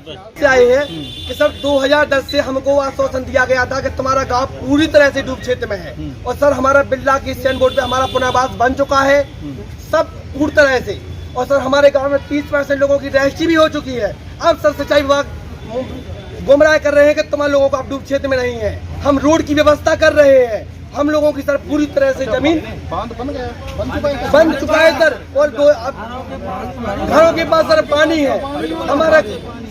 से आए हैं कि सर 2010 से हमको आश्वासन दिया गया था कि तुम्हारा गांव पूरी तरह से डूब क्षेत्र में है और सर हमारा बिल्ला की स्टैंड बोर्ड पे हमारा पुनर्वास बन चुका है सब पूरी तरह से। और सर हमारे गांव में 30% लोगों की रजिस्ट्री भी हो चुकी है। अब सर सिंचाई विभाग गुमराह कर रहे हैं कि तुम्हारे लोगों को अब डूब क्षेत्र में नहीं है। हम रोड की व्यवस्था कर रहे हैं। हम लोगों की सर पूरी तरह से जमीन बन चुका है सर। और घरों के पास सर पानी है।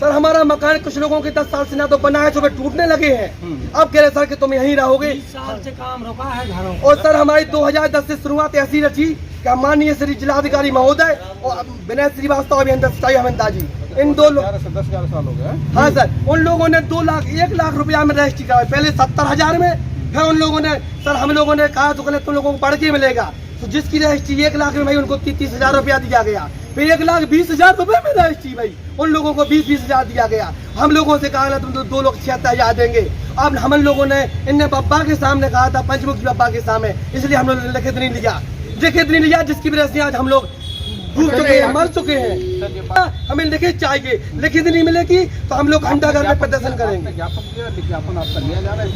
हमारा मकान कुछ लोगों के 10 साल से ना तो बना है, सुबह टूटने लगे हैं। अब कह रहे सर कि तुम यहीं रहोगे। 20 साल से काम रुका है घरों। और सर हमारी 2010 से शुरुआत ऐसी रची कि माननीय श्री जिलाधिकारी महोदय और विनय श्रीवास्तव अभियंता सिंचाई अभियंता जी, इन दो लोग 10-11 साल हो गए। हाँ सर, उन लोगों ने 1 लाख रुपया में रजिस्ट्री कराई। पहले 70,000 में, फिर उन लोगों ने सर हम लोगों ने कहा तो कहले तुम लोगों को बढ़ के मिलेगा। तो जिसकी रजिस्ट्री 1 लाख में भाई उनको 30,000 रुपया दिया गया। फिर 1,20,000 रुपए में रजिस्ट्री भाई उन लोगों को 20,000 दिया गया। हम लोगों से कहा तुम तो 2,76,000 देंगे। अब हम लोगों ने इनने बब्बा के सामने कहा था, पंचमुखी बब्बा के सामने, इसलिए हम लोग लिखित नहीं लिया जिसकी वजह से आज हम लोग डूब चुके हैं, मर चुके हैं। हमें लिखित चाहिए, लिखित नहीं मिलेगी तो हम लोग घंटाघर में प्रदर्शन करेंगे। विज्ञापन आपका लिया जा रहा है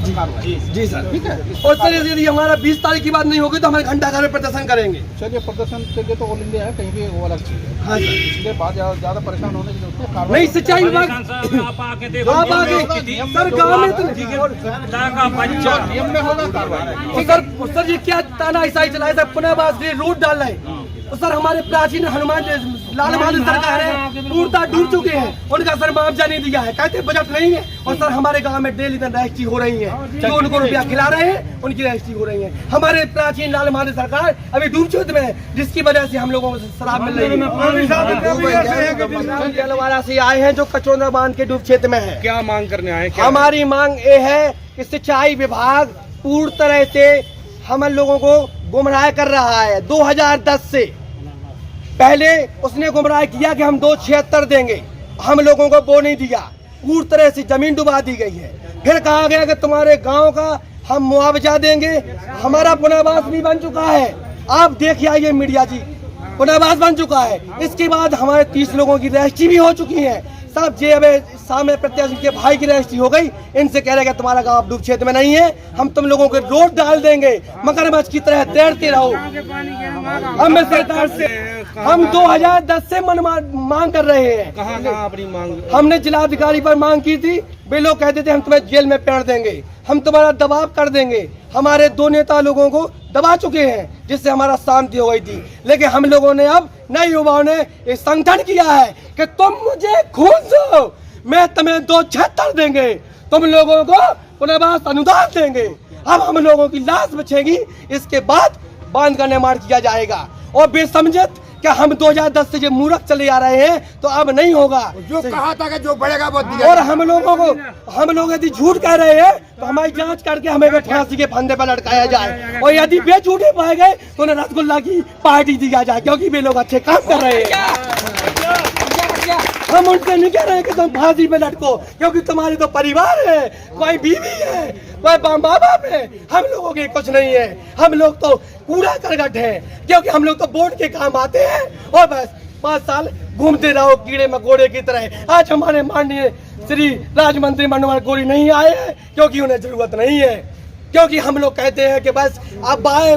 जी सर, ठीक है। और सर यदि हमारा 20 तारीख की बात नहीं होगी तो हमारे घंटाघर में प्रदर्शन करेंगे। चलिए, प्रदर्शन के लिए तो ऑल इंडिया है, कहीं भी वो अलग चीज है। हाँ सर, इसलिए बात ज्यादा परेशान होने की जरूरत है। नहीं सिंचाई विभाग आप आगे सर गाँव में तो नियम में होगा कार्रवाई। सर ये क्या ताना ऐसा ही चला है सर, पुनर्वास रोड डाल रहे हैं। और सर हमारे प्राचीन हनुमान लाल बहादुर सरकार है पूर्णतः डूब चुके हैं। उनका सर मुआवजा नहीं दिया है, कहते बजट नहीं है। और सर हमारे गांव में डेली रजिस्ट्री हो रही है, जो उनको रुपया खिला रहे हैं उनकी रजिस्ट्री हो रही है। हमारे प्राचीन लाल बहादुर सरकार अभी डूब क्षेत्र में है, जिसकी वजह से हम लोगों को शराब मिल रही है। जलवाड़ा से आए हैं जो कचौंदा बांध के डूब क्षेत्र में है। क्या मांग करने आए? हमारी मांग ये है कि सिंचाई विभाग पूरी तरह से हम लोगों को गुमराह कर रहा है। 2010 से पहले उसने गुमराह किया कि हम 276 देंगे, हम लोगों को वो नहीं दिया। पूरी तरह से जमीन डुबा दी गई है। फिर कहा गया कि तुम्हारे गांव का हम मुआवजा देंगे। हमारा पुनर्वास भी बन चुका है, आप देखिए आइए मीडिया जी, पुनर्वास बन चुका है। इसके बाद हमारे 30 लोगों की रजिस्ट्री भी हो चुकी है। सब जे अब सामने प्रत्याशी के भाई की रजिस्ट्री हो गई। इनसे कह रहे हैं तुम्हारा गांव डूब क्षेत्र में नहीं है, हम तुम लोगों के रोड डाल देंगे, मगरमच्छ की तरह तैरते रहो। हम सरकार से हम 2010 से मांग कर रहे हैं। कहाँ अपनी मांग? हमने जिलाधिकारी पर मांग की थी। वे लोग कहते थे हम तुम्हें जेल में पेड़ देंगे, हम तुम्हारा दबाव कर देंगे। हमारे 2 नेता लोगों को दबा चुके हैं, जिससे हमारा शांति हो गई थी। लेकिन हम लोगों ने अब नए युवाओं ने एक संगठन किया है कि तुम मुझे खून दो, मैं तुम्हें 276 देंगे, तुम लोगों को पुनर्वास अनुदान देंगे। अब हम लोगों की लाश बचेगी, इसके बाद बांध का निर्माण किया जाएगा। और बेसमझत क्या हम 2010 से जो मूर्ख चले आ रहे हैं तो अब नहीं होगा। जो कहा था कि जो बढ़ेगा वो दिया। और हम लोग यदि झूठ कह रहे हैं तो हमारी जांच करके हमें फांसी के फंदे पर लटकाया जाए। और यदि वे झूठे पाए गए तो उन्हें रसगुल्ला की पार्टी दिया जाए, क्योंकि वे लोग अच्छे काम कर रहे हैं। हम उनसे नहीं कह रहे हैं कि तुम फांसी पे लटको, क्योंकि तुम्हारे तो परिवार है, कोई बीवी है, कोई माँ बाप है। हम लोगों के कुछ नहीं है, हम लोग तो कूड़ा करकट है, क्योंकि हम लोग तो बोर्ड के काम आते हैं और बस 5 साल घूमते रहो कीड़े मकोड़े की तरह। आज हमारे माननीय श्री राज्य मंत्री मनोहर गौरी नहीं आए हैं क्योंकि उन्हें जरूरत नहीं है, क्योंकि हम लोग कहते हैं कि बस अब आए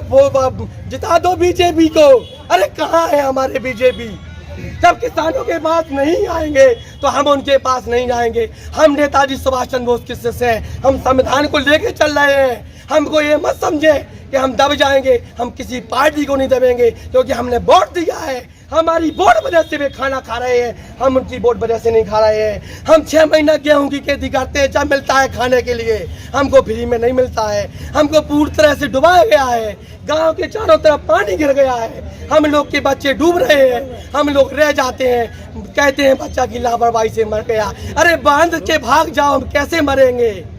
जिता दो बीजेपी को। अरे कहाँ है हमारे बीजेपी? जब किसानों के पास नहीं आएंगे तो हम उनके पास नहीं जाएंगे। हम नेताजी सुभाष चंद्र बोस के शिष्य हैं, हम संविधान को लेके चल रहे हैं। हमको ये मत समझे कि हम दब जाएंगे, हम किसी पार्टी को नहीं दबेंगे, क्योंकि हमने वोट दिया है। हमारी वोट वजह से वे खाना खा रहे हैं, हम उनकी वोट वजह से नहीं खा रहे हैं। हम 6 महीना गेहूं की खेती करते हैं, जब मिलता है खाने के लिए, हमको फ्री में नहीं मिलता है। हमको पूरी तरह से डुबाया गया है, गांव के चारों तरफ पानी गिर गया है, हम लोग के बच्चे डूब रहे हैं, हम लोग रह जाते हैं, कहते हैं बच्चा की लापरवाही से मर गया। अरे बांध के भाग जाओ, हम कैसे मरेंगे?